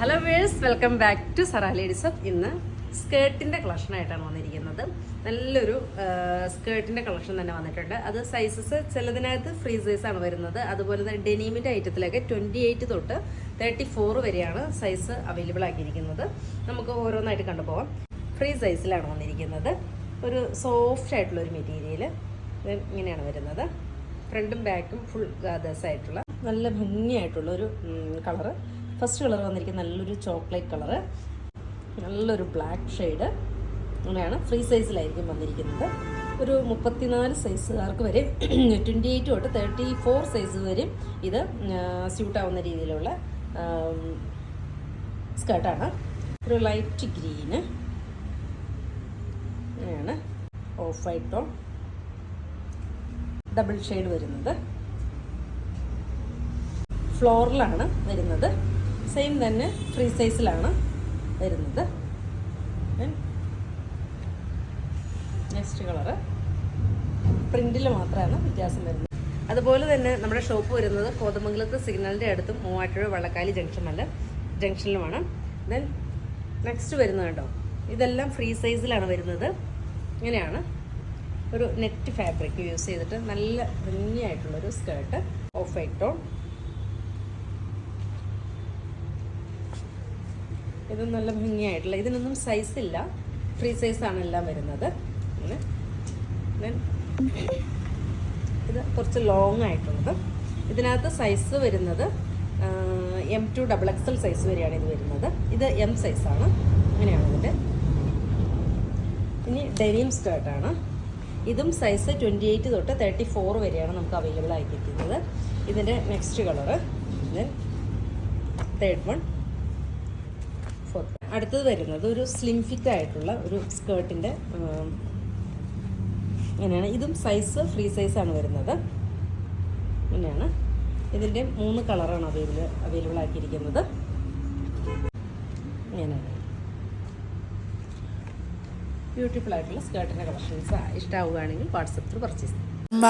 Hello viewers, welcome back to Zara ladies of. ഇന്ന് സ്കേർട്ടിൻ്റെ കളക്ഷനായിട്ടാണ് വന്നിരിക്കുന്നത്. നല്ലൊരു സ്കേർട്ടിൻ്റെ കളക്ഷൻ തന്നെ വന്നിട്ടുണ്ട്. അത് സൈസസ് ചിലതിനകത്ത് ഫ്രീ സൈസാണ് വരുന്നത്. അതുപോലെ തന്നെ ഡെനീമിൻ്റെ ഐറ്റത്തിലൊക്കെ 28 തൊട്ട് 34 വരെയാണ് സൈസ് അവൈലബിൾ ആക്കിയിരിക്കുന്നത്. നമുക്ക് ഓരോന്നായിട്ട് കണ്ടുപോകാം. ഫ്രീ സൈസിലാണ് വന്നിരിക്കുന്നത്. ഒരു സോഫ്റ്റ് ആയിട്ടുള്ളൊരു മെറ്റീരിയൽ ഇങ്ങനെയാണ് വരുന്നത്. ഫ്രണ്ടും ബാക്കും ഫുൾ ഗാദേഴ്സ് ആയിട്ടുള്ള നല്ല ഭംഗിയായിട്ടുള്ള ഒരു കളറ്. ഫസ്റ്റ് കളർ വന്നിരിക്കുന്നത് നല്ലൊരു ചോക്ലേറ്റ് കളറ്, നല്ലൊരു ബ്ലാക്ക് ഷെയ്ഡ്. അങ്ങനെയാണ് ഫ്രീ സൈസിലായിരിക്കും വന്നിരിക്കുന്നത്. ഒരു 34 സൈസുകാർക്ക് വരെ 28 തൊട്ട് 34 സൈസ് വരെ ഇത് സ്യൂട്ടാവുന്ന രീതിയിലുള്ള സ്കേർട്ടാണ്. ഒരു ലൈറ്റ് ഗ്രീന്, അങ്ങനെയാണ് of white tone double shade വരുന്നത്. ഫ്ലോറലാണ് വരുന്നത്. സെയിം തന്നെ ഫ്രീ സൈസിലാണ് വരുന്നത്. നെക്സ്റ്റ് കളറ് പ്രിന്റിൽ മാത്രമാണ് വ്യത്യാസം വരുന്നത്. അതുപോലെ തന്നെ നമ്മുടെ ഷോപ്പ് വരുന്നത് കോതമംഗലത്ത് സിഗ്നലിൻ്റെ അടുത്തും മൂവാറ്റുപുഴ വള്ളക്കാലി ജംഗ്ഷനിലുമാണ്. ദെൻ നെക്സ്റ്റ് വരുന്നത് കേട്ടോ, ഇതെല്ലാം ഫ്രീ സൈസിലാണ് വരുന്നത്. ഇങ്ങനെയാണ് ഒരു നെറ്റ് ഫാബ്രിക് യൂസ് ചെയ്തിട്ട് നല്ല ഭംഗിയായിട്ടുള്ളൊരു സ്കേർട്ട്, ഓഫ് വൈറ്റ് ടോൺ. ഇത് നല്ല ഭംഗിയായിട്ടുള്ള, ഇതിനൊന്നും സൈസ് ഇല്ല, ഫ്രീ സൈസാണ് എല്ലാം വരുന്നത്. ഇത് കുറച്ച് ലോങ് ആയിട്ടുള്ളത്. ഇതിനകത്ത് സൈസ് വരുന്നത് M2 XXL സൈസ് വരെയാണ് ഇത് വരുന്നത്. ഇത് M സൈസാണ്. അങ്ങനെയാണ് ഇതിൻ്റെ. ഇനി ഡെനിം സ്കേർട്ടാണ്. ഇതും സൈസ് 28 തൊട്ട് 34 വരെയാണ് നമുക്ക് അവൈലബിൾ ആയിരിക്കുന്നത്. ഇതിൻ്റെ next colour, then third one, fourth. അടുത്തത് വരുന്നത് ഒരു സ്ലിം ഫിറ്റ് ആയിട്ടുള്ള ഒരു സ്കേർട്ടിൻ്റെ ഇങ്ങനെയാണ്. ഇതും സൈസ് ഫ്രീ സൈസാണ് വരുന്നത്. ഇങ്ങനെയാണ്. ഇതിൻ്റെ 3 കളറാണ് അവൈലബിൾ ആക്കിയിരിക്കുന്നത്. ഇങ്ങനെയാണ് ബ്യൂട്ടിഫുൾ ആയിട്ടുള്ള സ്കേർട്ടിൻ്റെ കളക്ഷൻസ് ഇഷ്ടമാവുകയാണെങ്കിൽ വാട്സപ്പിൽ പർച്ചേസ് ചെയ്യാം.